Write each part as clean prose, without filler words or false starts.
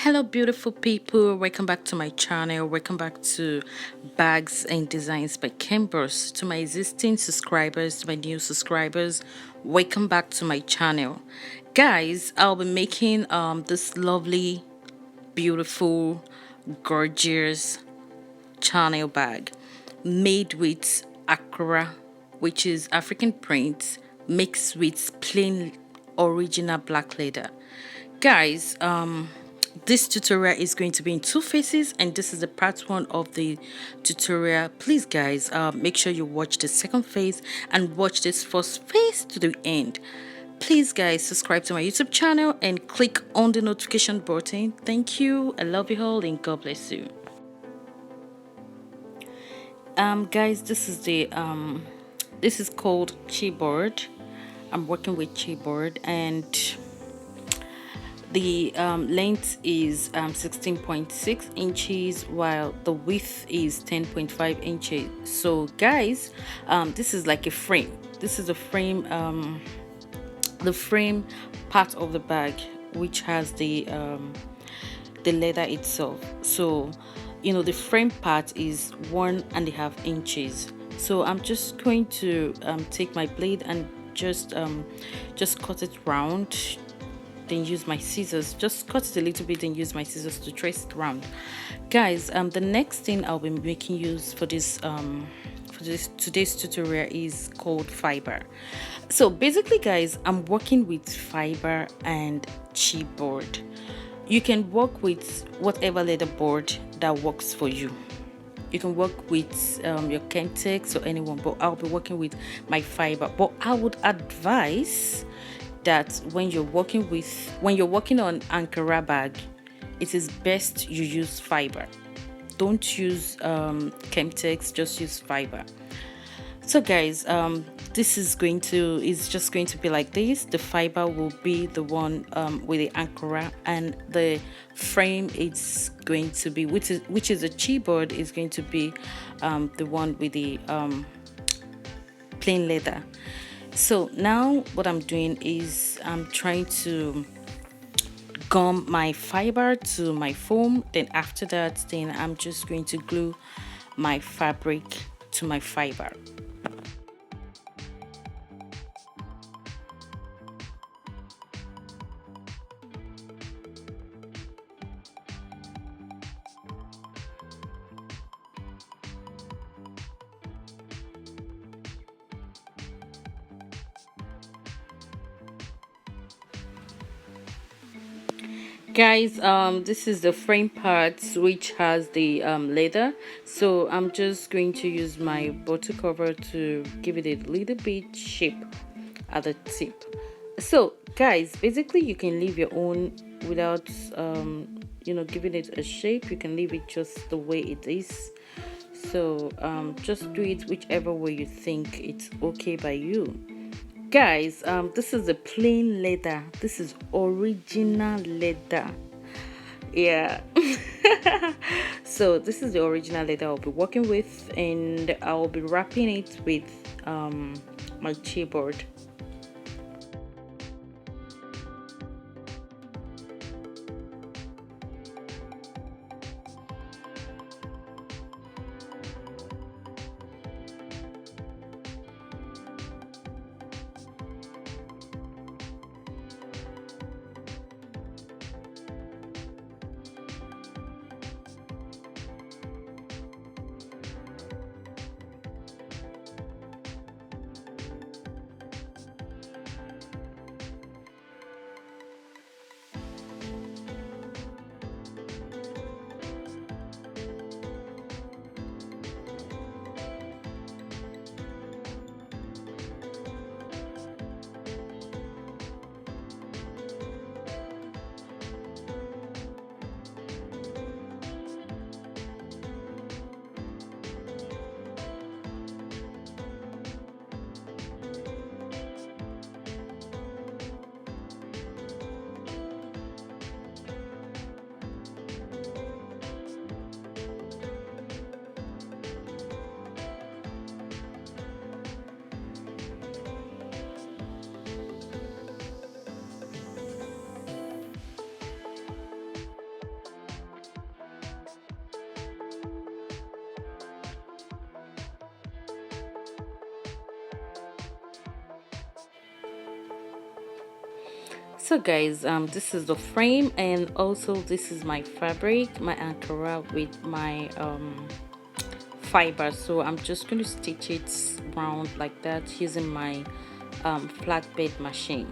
Hello beautiful people, welcome back to my channel. Welcome back to Bags and Designs by Khembuzz. To my existing subscribers, to my new subscribers, welcome back to my channel. Guys, I'll be making this lovely, beautiful, gorgeous channel bag made with Ankara, which is African print mixed with plain original black leather. Guys, this tutorial is going to be in two phases, and this is the part one of the tutorial. Please guys, make sure you watch the second phase and watch this first phase to the end. Please guys, subscribe to my YouTube channel and click on the notification button. Thank you, I love you all, and God bless you. Guys, this is called Chiboard. I'm working with Chiboard, and the length is 16.6 inches while the width is 10.5 inches. So guys, this is like a frame. This is the frame part of the bag, which has the leather itself. So you know, the frame part is 1.5 inches. So I'm just going to take my blade and just cut it round, then use my scissors, just cut it a little bit, then use my scissors to trace it round. Guys, the next thing I'll be making use for this today's tutorial is called fiber. So basically guys, I'm working with fiber and chipboard. You can work with whatever leather board that works for you. You can work with your Kentex or anyone, but I'll be working with my fiber. But I would advise that when you're working on Ankara bag, it is best you use fiber. Don't use Chemtex, just use fiber. So guys, this is just going to be like this. The fiber will be the one with the Ankara, and the frame is going to be, which is a chipboard, is going to be the one with the plain leather. So now what I'm doing is I'm trying to gum my fiber to my foam. Then after that, then I'm just going to glue my fabric to my fiber. Guys, this is the frame part which has the leather. So I'm just going to use my bottle cover to give it a little bit shape at the tip. So guys, basically you can leave your own without you know, giving it a shape. You can leave it just the way it is. So just do it whichever way you think it's okay by you. Guys, this is a plain leather. This is original leather. Yeah. So this is the original leather I'll be working with, and I'll be wrapping it with my chipboard. So guys, this is the frame, and also this is my fabric, my Ankara with my fiber. So I'm just going to stitch it round like that using my flatbed machine.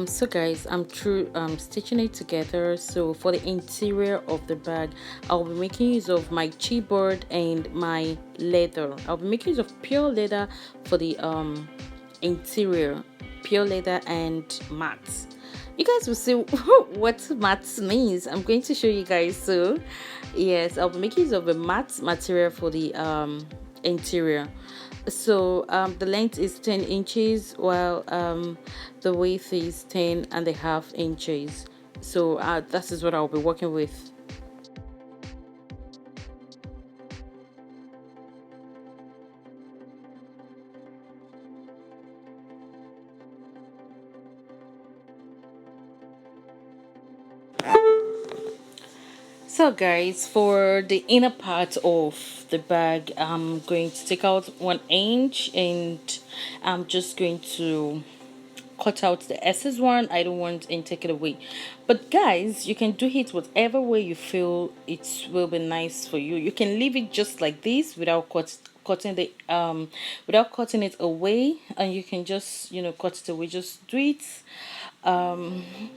So guys, I'm through stitching it together. So for the interior of the bag, I'll be making use of my Chiboard and my leather. I'll be making use of pure leather for the interior, pure leather and matte. You guys will see what matte means. I'm going to show you guys. So yes, I'll be making use of a matte material for the interior. So the length is 10 inches, while the width is 10.5 inches. So that is what I'll be working with. So guys, for the inner part of the bag, I'm going to take out 1 inch, and I'm just going to cut out the excess one. I don't want and take it away. But guys, you can do it whatever way you feel it will be nice for you. You can leave it just like this without cutting the without cutting it away, and you can just, you know, cut it away. Just do it.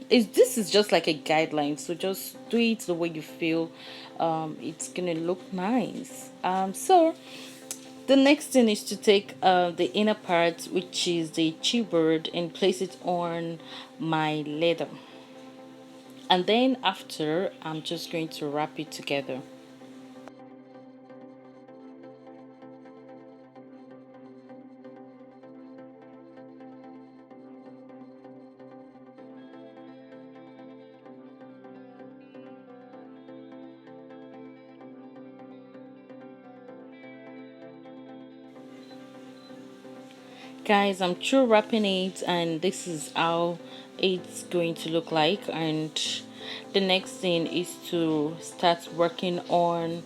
This is just like a guideline, so just do it the way you feel it's gonna look nice. So the next thing is to take the inner part, which is the Chiboard, and place it on my leather, and then after I'm just going to wrap it together. Guys, I'm through wrapping it, and this is how it's going to look like. And the next thing is to start working on,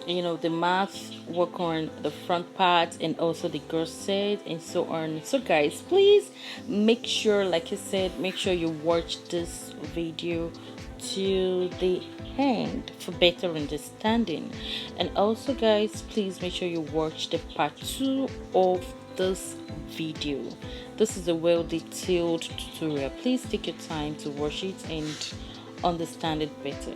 you know, the math, work on the front part and also the corset and so on. So guys, please make sure, like I said, make sure you watch this video to the end for better understanding. And also guys, please make sure you watch the part 2 of this video. This is a well detailed tutorial. Please take your time to watch it and understand it better.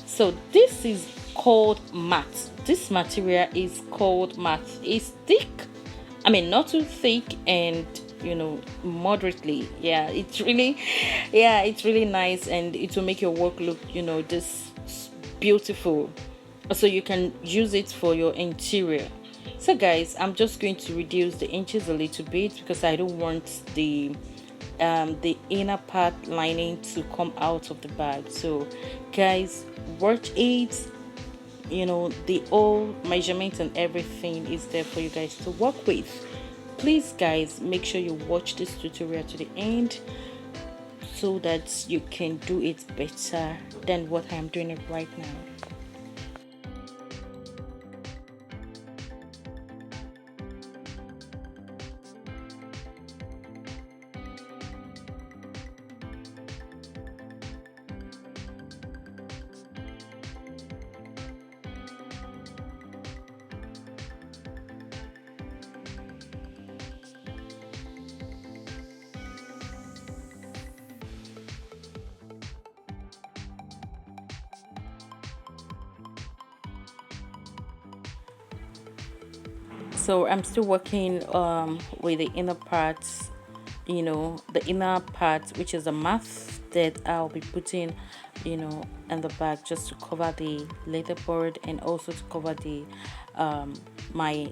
So this is called matte. This material is called matte. It's thick, I mean not too thick, and you know, moderately. Yeah, it's really nice, and it will make your work look, you know, this beautiful, so you can use it for your interior. So guys, I'm just going to reduce the inches a little bit because I don't want the inner part lining to come out of the bag. So guys, watch it. You know, the all measurements and everything is there for you guys to work with. Please guys, make sure you watch this tutorial to the end so that you can do it better than what I'm doing it right now. So I'm still working with the inner parts, you know, the inner part, which is the math that I'll be putting, you know, in the back, just to cover the leather board and also to cover the my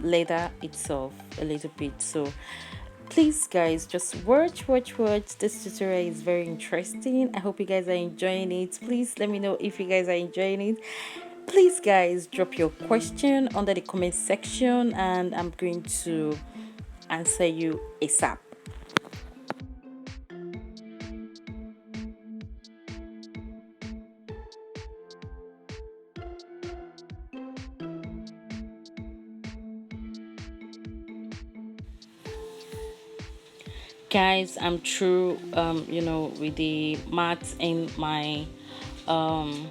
leather itself a little bit. So please guys, just watch. This tutorial is very interesting. I hope you guys are enjoying it. Please let me know if you guys are enjoying it. Please, guys, drop your question under the comment section and I'm going to answer you ASAP. Guys, I'm through, with the mats in my um,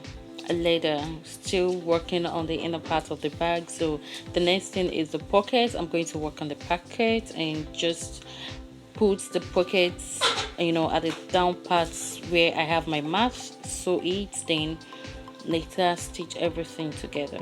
leather, still working on the inner part of the bag. So the next thing is the pocket. I'm going to work on the pocket and just put the pockets, at the down parts where I have my mat, sew it, then later stitch everything together.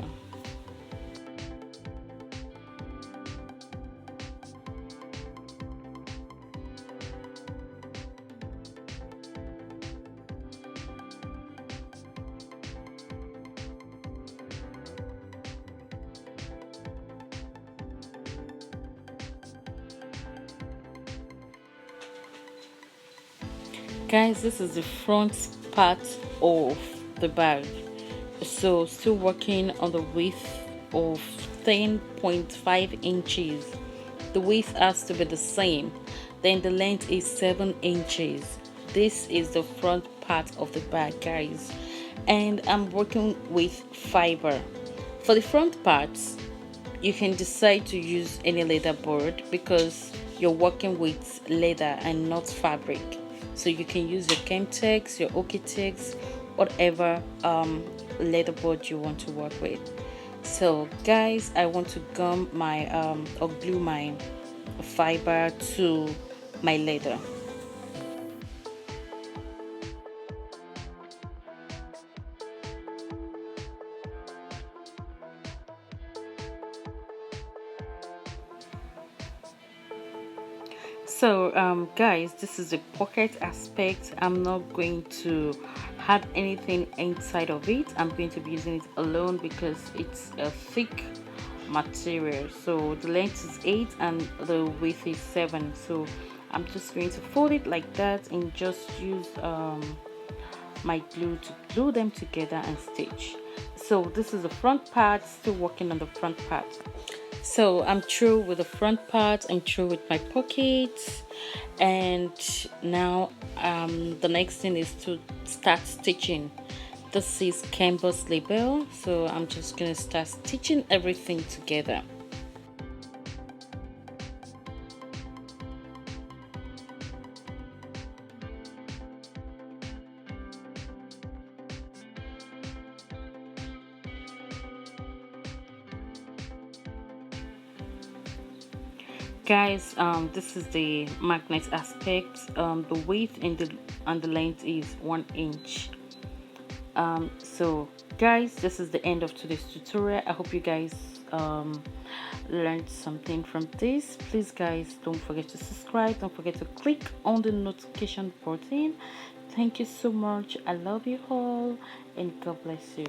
Guys, this is the front part of the bag. So still working on the width of 10.5 inches. The width has to be the same. Then the length is 7 inches. This is the front part of the bag, guys. And I'm working with fiber. For the front parts, you can decide to use any leather board because you're working with leather and not fabric. So you can use your Chemtex, your Okitex, whatever leather board you want to work with. So guys, I want to gum my or glue my fiber to my leather. So guys, this is the pocket aspect. I'm not going to add anything inside of it. I'm going to be using it alone because it's a thick material. So the length is 8 and the width is 7. So I'm just going to fold it like that and just use my glue to glue them together and stitch. So this is the front part, still working on the front part. So I'm through with the front part, I'm through with my pockets, and now the next thing is to start stitching. This is Khembuzz label, so I'm just gonna start stitching everything together. Guys, this is the magnet aspect. The width and the length is 1 inch. So guys, this is the end of today's tutorial. I hope you guys learned something from this. Please guys, don't forget to subscribe, don't forget to click on the notification button. Thank you so much. I love you all and God bless you.